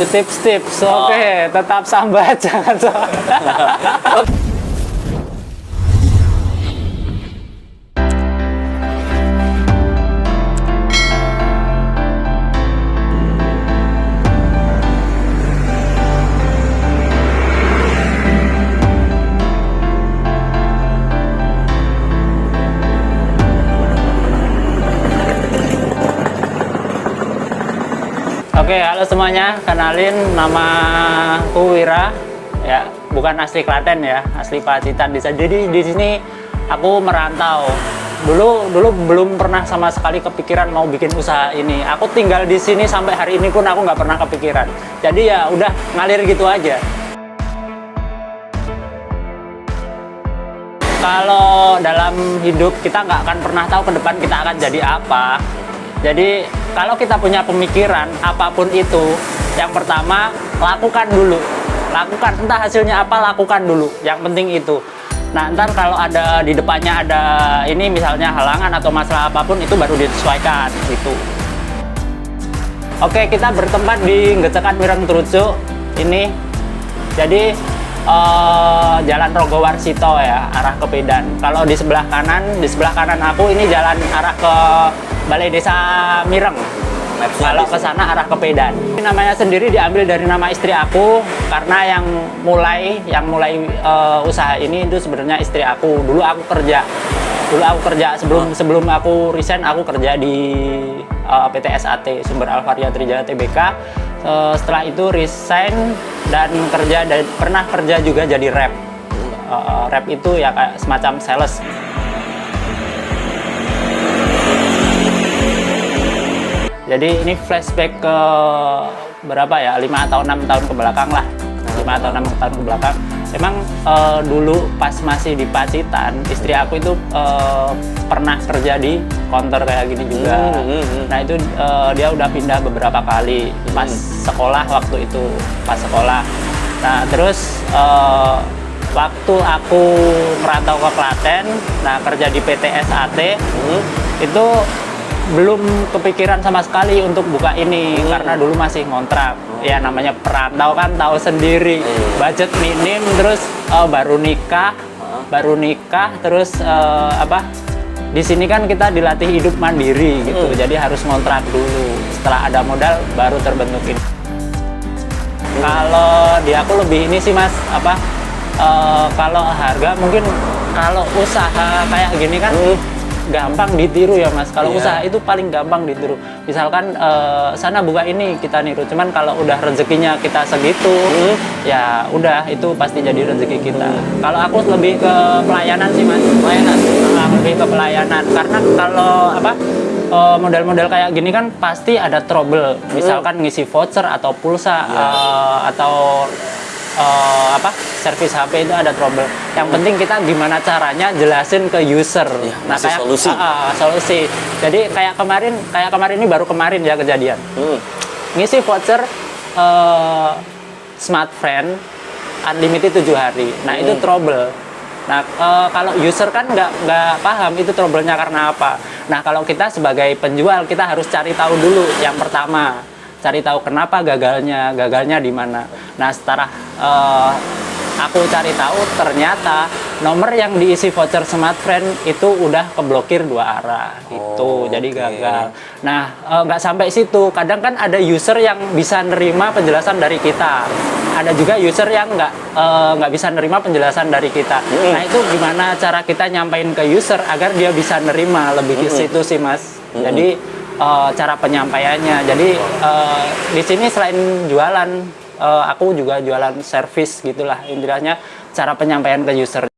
Tips-tips, oke, tetap sambat, jangan Oke, halo semuanya. Kenalin, nama aku Wira. Ya, bukan asli Klaten ya, asli Pacitan. Jadi di sini aku merantau. Dulu belum pernah sama sekali kepikiran mau bikin usaha ini. Aku tinggal di sini sampai hari ini pun aku nggak pernah kepikiran. Jadi ya udah ngalir gitu aja. Kalau dalam hidup kita nggak akan pernah tahu ke depan kita akan jadi apa. Jadi kalau kita punya pemikiran apapun itu, yang pertama lakukan dulu. Lakukan, entah hasilnya apa, lakukan dulu. Yang penting itu. Nah, ntar kalau ada di depannya ada ini misalnya halangan atau masalah apapun, itu baru disesuaikan gitu. Oke, kita bertempat di Ngecekan Mireng Trucuk ini. Jadi Jalan Rogowarsito ya, arah ke Pedan. Kalau di sebelah kanan aku ini jalan arah ke Balai Desa Mireng. Kalau ke sana arah ke Pedan. Ini namanya sendiri diambil dari nama istri aku karena yang mulai usaha ini itu sebenarnya istri aku. Dulu aku kerja sebelum aku resign, aku kerja di PT SAT Sumber Alvaria Trijaya Tbk. Setelah itu resign dan pernah kerja juga jadi rep. Rep itu ya kayak semacam sales. Jadi ini flashback ke berapa ya, 5 atau 6 tahun ke belakang lah. 5 atau 6 tahun ke belakang. Emang dulu pas masih di Pacitan, istri aku itu pernah kerja di counter kayak gini juga. Nah itu dia udah pindah beberapa kali pas sekolah waktu itu, pas sekolah. Nah terus waktu aku merantau ke Klaten, nah kerja di PT SAT, itu belum kepikiran sama sekali untuk buka ini karena dulu masih ngontrak. Ya namanya perantau kan tahu sendiri, budget minim, terus baru nikah terus di sini kan kita dilatih hidup mandiri gitu. Jadi harus ngontrak dulu. Setelah ada modal baru terbentuk ini. Kalau di aku lebih ini sih Mas, kalau harga mungkin kalau usaha kayak gini kan gampang ditiru ya Mas. Kalau usaha itu paling gampang ditiru. Misalkan sana buka ini kita niru. Cuman kalau udah rezekinya kita segitu, ya udah itu pasti jadi rezeki kita. Kalau aku lebih ke pelayanan sih Mas. Lebih ke pelayanan. Karena kalau model-model kayak gini kan pasti ada trouble. Misalkan ngisi voucher atau pulsa atau servis HP itu ada trouble. Yang penting kita gimana caranya jelasin ke user. Nah, kayak solusi. Jadi kayak kemarin ini baru kemarin ya kejadian. Ngisi voucher Smartfriend unlimited 7 hari. Nah, itu trouble. Nah, kalau user kan nggak paham itu trouble-nya karena apa. Nah, kalau kita sebagai penjual kita harus cari tahu dulu. Yang pertama, cari tahu kenapa gagalnya di mana. Nah, setelah aku cari tahu ternyata nomor yang diisi voucher Smartfriend itu udah keblokir 2 arah gitu. Jadi gagal. Nah, nggak sampai situ. Kadang kan ada user yang bisa nerima penjelasan dari kita. Ada juga user yang nggak bisa nerima penjelasan dari kita. Nah, itu gimana cara kita nyampain ke user agar dia bisa nerima, lebih ke situ sih Mas. Jadi cara penyampaiannya. Jadi di sini selain jualan, aku juga jualan servis gitulah intinya, cara penyampaian ke user.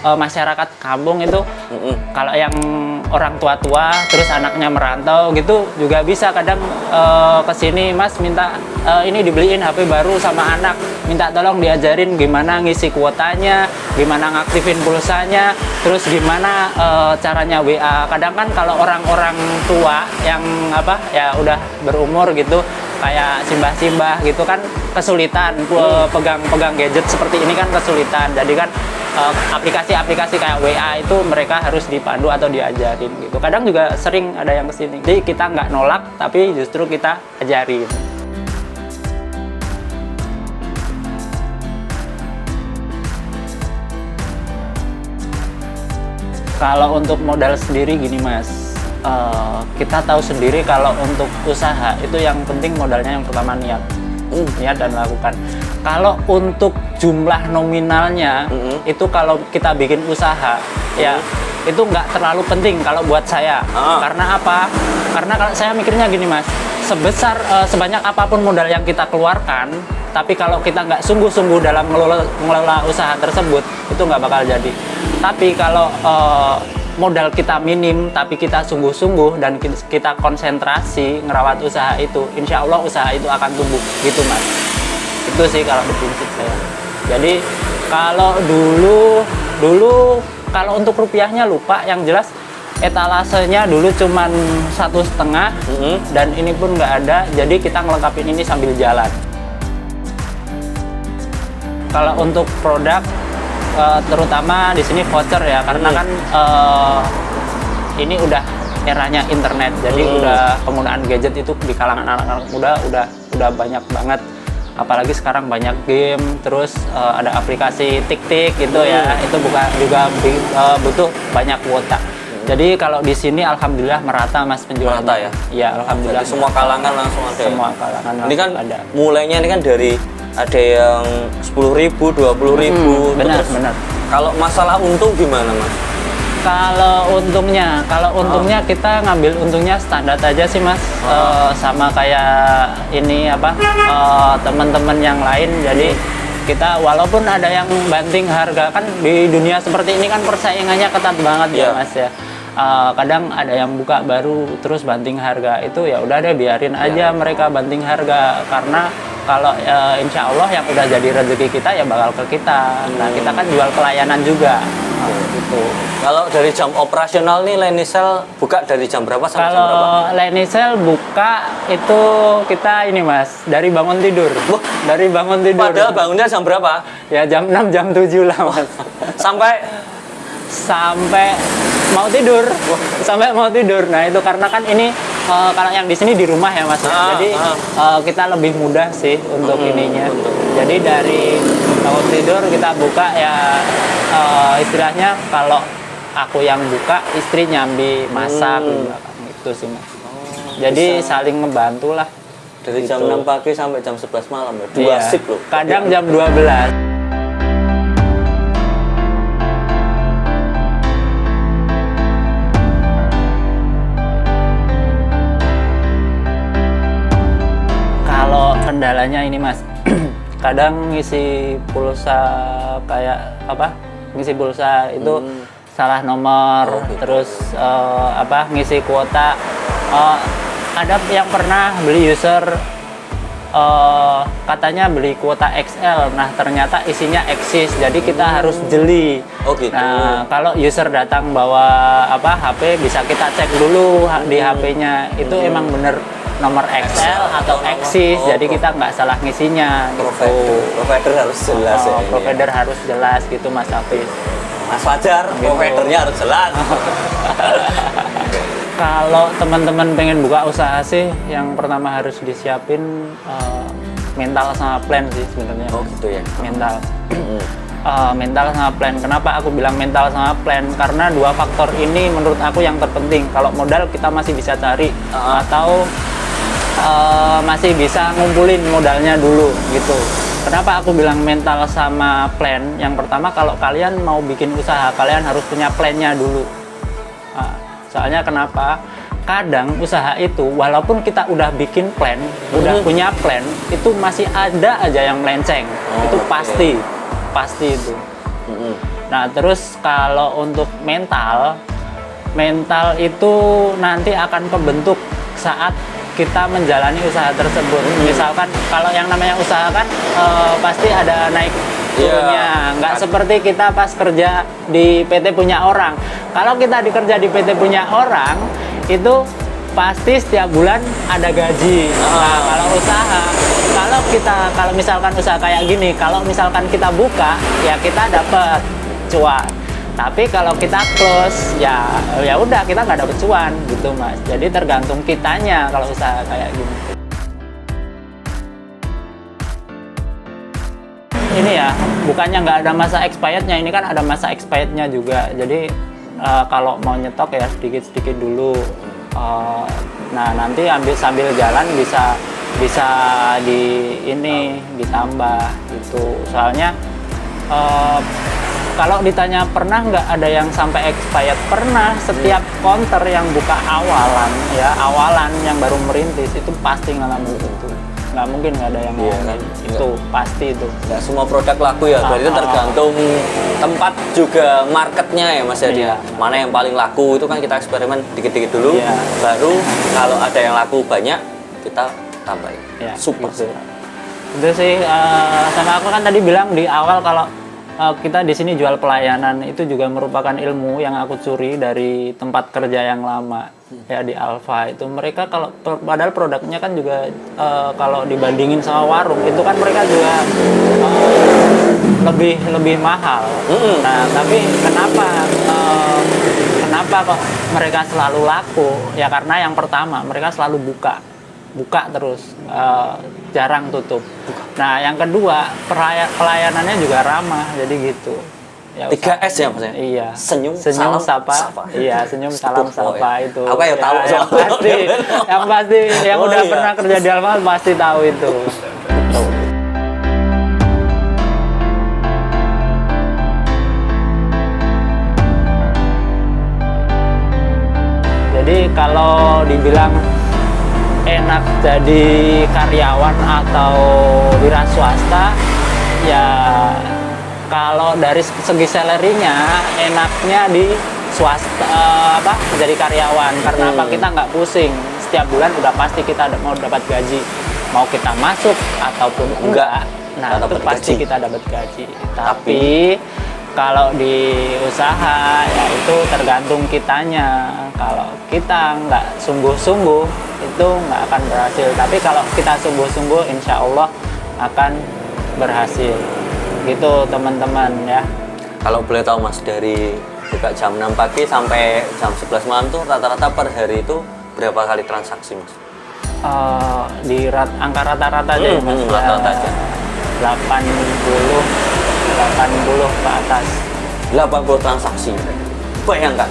Masyarakat kampung itu kalau yang orang tua-tua terus anaknya merantau gitu juga bisa kadang kesini Mas minta ini dibeliin HP baru sama anak, minta tolong diajarin gimana ngisi kuotanya, gimana ngaktifin pulsanya, terus gimana caranya WA. Kadang kan kalau orang-orang tua yang apa ya udah berumur gitu kayak simbah-simbah gitu kan kesulitan pegang gadget seperti ini kan kesulitan. Jadi kan aplikasi-aplikasi kayak WA itu mereka harus dipandu atau diajarin gitu. Kadang juga sering ada yang kesini. Jadi kita nggak nolak tapi justru kita ajarin. Kalau untuk modal sendiri gini Mas. Kita tahu sendiri kalau untuk usaha itu yang penting modalnya yang pertama niat dan lakukan. Kalau untuk jumlah nominalnya itu kalau kita bikin usaha ya itu nggak terlalu penting kalau buat saya. Karena apa? Karena kalau saya mikirnya gini Mas, sebanyak apapun modal yang kita keluarkan, tapi kalau kita nggak sungguh-sungguh dalam mengelola usaha tersebut itu nggak bakal jadi. Tapi kalau modal kita minim tapi kita sungguh-sungguh dan kita konsentrasi ngerawat usaha itu, insya Allah usaha itu akan tumbuh gitu Mas. Itu sih kalau prinsip saya. Jadi kalau dulu kalau untuk rupiahnya lupa, yang jelas etalasenya dulu cuman 1,5 dan ini pun nggak ada, jadi kita ngelengkapin ini sambil jalan. Kalau untuk produk terutama di sini voucher ya, karena kan ini udah eranya internet, jadi udah penggunaan gadget itu di kalangan anak-anak muda udah banyak banget. Apalagi sekarang banyak game, terus ada aplikasi tik-tik gitu ya, itu juga butuh banyak kuota. Jadi kalau di sini alhamdulillah merata Mas penjualannya. Merata ya? Iya, alhamdulillah. Jadi semua kalangan langsung ada. Semua kalangan ini kan ada. Mulainya ini kan dari ada yang 10.000, 20.000. Benar. Kalau masalah untung gimana Mas? Kalau untungnya kita ngambil untungnya standar aja sih Mas, sama kayak ini apa teman-teman yang lain. Jadi kita walaupun ada yang banting harga, kan di dunia seperti ini kan persaingannya ketat banget ya Mas ya. Kadang ada yang buka baru terus banting harga, itu ya udah deh biarin aja mereka banting harga, karena kalau insya Allah yang udah jadi rezeki kita ya bakal ke kita. Nah kita kan jual pelayanan juga gitu. Kalau dari jam operasional nih Lenisel buka dari jam berapa sampai jam berapa? Kalau Lenisel buka itu kita ini Mas dari bangun tidur. Dari bangun tidur. Padahal bangunnya jam berapa? Ya jam 6 jam 7 lah Mas. Sampai mau tidur. Sampai mau tidur. Nah itu karena kan ini kalau yang di sini di rumah ya Mas. Jadi kita lebih mudah sih untuk ininya. Jadi dari bangun tidur kita buka ya istilahnya kalau aku yang buka, istri nyambi masak gitu sih Mas. Jadi bisa saling ngebantu lah. Dari gitu. jam 6 pagi sampai jam 11 malam ya. 2 shift loh. Kadang jam 12. Kendalanya ini Mas, kadang ngisi pulsa kayak apa? Ngisi pulsa itu salah nomor, terus ngisi kuota. Ada yang pernah beli user katanya beli kuota XL, nah ternyata isinya eksis, jadi kita harus jeli. Gitu. Nah kalau user datang bawa HP, bisa kita cek dulu di HP-nya itu emang bener nomor XL atau eksis, jadi kita nggak salah ngisinya. Provider harus jelas ya. Provider harus jelas gitu Mas Hafiz. Mas Fajar, gitu. Providernya harus jelas. Kalau teman-teman pengen buka usaha sih, yang pertama harus disiapin mental sama plan sih sebenarnya. Gitu ya. Mental. Mental sama plan. Kenapa aku bilang mental sama plan? Karena dua faktor ini menurut aku yang terpenting. Kalau modal kita masih bisa cari atau masih bisa ngumpulin modalnya dulu gitu. Kenapa aku bilang mental sama plan? Yang pertama, kalau kalian mau bikin usaha, kalian harus punya plannya dulu. Soalnya kenapa? Kadang usaha itu walaupun kita udah bikin plan, udah punya plan, itu masih ada aja yang melenceng. Itu pasti itu. Nah terus kalau untuk mental mental itu nanti akan kebentuk saat kita menjalani usaha tersebut. Misalkan kalau yang namanya usaha kan pasti ada naik turunnya, nggak seperti kita pas kerja di PT punya orang. Kalau kita dikerja di PT punya orang itu pasti setiap bulan ada gaji. Nah, kalau usaha, kalau misalkan usaha kayak gini, kalau misalkan kita buka, ya kita dapat cuan. Tapi kalau kita close, ya udah kita nggak dapat cuan gitu Mas. Jadi tergantung kitanya kalau usaha kayak gini. Ini ya, bukannya nggak ada masa expirednya, ini kan ada masa expirednya juga. Jadi kalau mau nyetok ya sedikit-sedikit dulu. Nah nanti sambil jalan bisa ditambah gitu. Soalnya kalau ditanya pernah nggak ada yang sampai expired, pernah. Setiap counter yang buka awalan yang baru merintis itu pasti ngalamin itu. Nggak mungkin nggak ada yang ngalamin itu, pasti itu. Nggak semua produk laku ya, berarti itu tergantung tempat juga marketnya ya Mas Yadi. Iya. Mana yang paling laku itu kan kita eksperimen dikit-dikit dulu, baru kalau ada yang laku banyak kita tambahin. Ya, Super. gitu. Itu sih sama aku kan tadi bilang di awal kalau kita di sini jual pelayanan, itu juga merupakan ilmu yang aku curi dari tempat kerja yang lama ya di Alfa itu. Mereka kalau padahal produknya kan juga kalau dibandingin sama warung itu kan mereka juga lebih mahal. Nah tapi kenapa kok mereka selalu laku? Ya karena yang pertama mereka selalu buka terus, jarang tutup. Nah yang kedua pelayanannya juga ramah, jadi gitu ya. 3S ya Mas ya? Iya. Senyum, salam, sapa. Iya, senyum, salam, sapa itu. Aku ya tahu yang pasti yang udah iya. pernah kerja di Alfa pasti tahu itu. Jadi kalau dibilang enak jadi karyawan atau wira swasta, ya kalau dari segi salary-nya enaknya di swasta, jadi karyawan. Karena apa? Kita nggak pusing, setiap bulan udah pasti kita mau dapat gaji, mau kita masuk ataupun enggak, nah itu pasti kita dapat gaji. Tapi kalau di usaha ya itu tergantung kitanya. Kalau kita nggak sungguh-sungguh itu nggak akan berhasil. Tapi kalau kita sungguh-sungguh, insya Allah akan berhasil. Gitu teman-teman ya. Kalau boleh tahu Mas, dari buka jam 6 pagi sampai jam 11 malam tuh rata-rata per hari itu berapa kali transaksi Mas? Angka rata-rata aja ya Mas. Rata-rata aja. 80 ke atas. 80 transaksi. Bayangkan,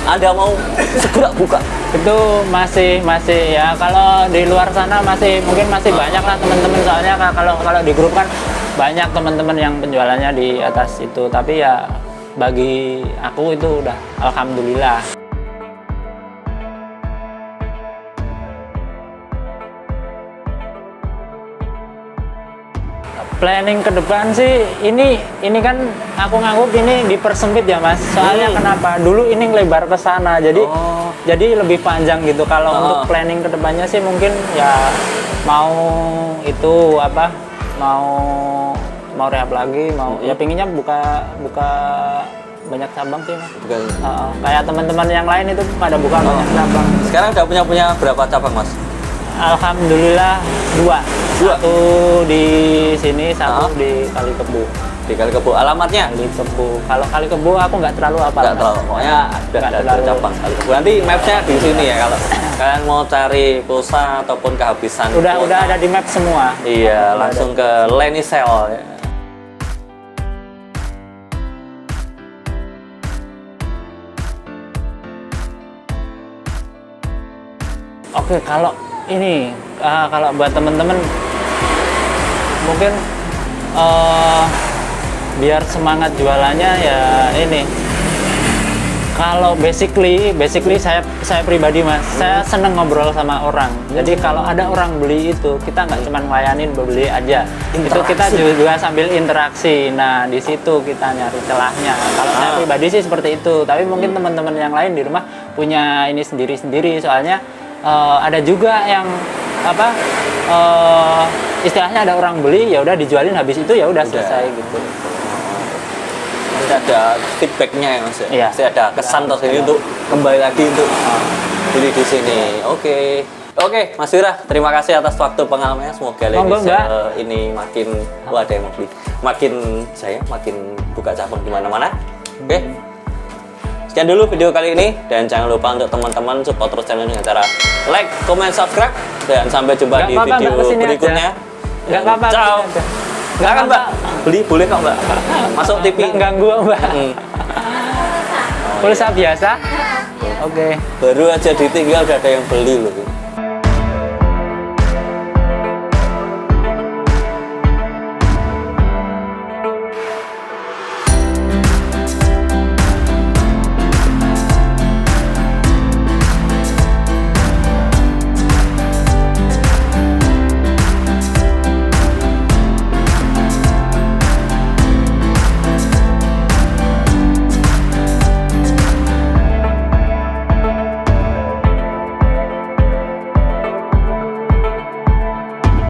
Anda mau segera buka. Itu masih ya, kalau di luar sana mungkin masih banyak lah teman-teman, soalnya kalau di grup kan banyak teman-teman yang penjualannya di atas itu. Tapi ya bagi aku itu udah alhamdulillah. Planning ke depan sih, ini kan aku ngangguk ini dipersempit ya Mas. Soalnya kenapa? Dulu ini ngelebar ke sana, jadi lebih panjang gitu. Kalau untuk planning ke depannya sih mungkin ya mau rehab lagi, ya pinginnya buka banyak cabang sih Mas. Kayak teman-teman yang lain itu pada buka banyak cabang. Sekarang udah punya berapa cabang Mas? Alhamdulillah 2. Satu di sini, satu di Kalikebu. Di Kalikebu. Alamatnya? Kalikebu. Kalau Kalikebu aku nggak terlalu hafal. Nggak terlalu. Pokoknya ada cabang Kalikebu. Nanti mapsnya di sini ya kalau kalian mau cari pulsa ataupun kehabisan. Udah ada di map semua. Iya, langsung ke Lenisel. Oke, kalau ini kalau buat temen-temen mungkin biar semangat jualannya ya ini, Kalau basically saya pribadi Mas, saya seneng ngobrol sama orang. Jadi kalau ada orang beli itu, kita nggak cuma ngelayanin beli aja. Itu kita juga sambil interaksi. Nah, di situ kita nyari celahnya. Kalau saya pribadi sih seperti itu. Tapi mungkin teman-teman yang lain di rumah punya ini sendiri-sendiri. Soalnya ada juga yang apa istilahnya ada orang beli ya udah dijualin habis itu ya udah selesai gitu. Masih ada feedbacknya ya Mas? Iya. Masih ada kesan tersendiri untuk kembali lagi untuk beli di sini. Oke, Mas Wira, terima kasih atas waktu pengalamannya. Semoga Monggo, bisa Mbak. ini makin ada yang mau beli, makin buka cabang di mana-mana. Oke. Sekian dulu video kali ini, dan jangan lupa untuk teman-teman support terus channel dengan cara like, comment, subscribe, dan sampai jumpa Nggak di apa-apa, video Mbak, kesini berikutnya. aja. Nggak apa-apa, Ciao. kesini aja. Nggak kan Mbak? Beli boleh kok Mbak? Masuk TV. Nggak ganggu Mbak. Pulsa biasa. Oke. Baru aja ditinggal udah ada yang beli loh.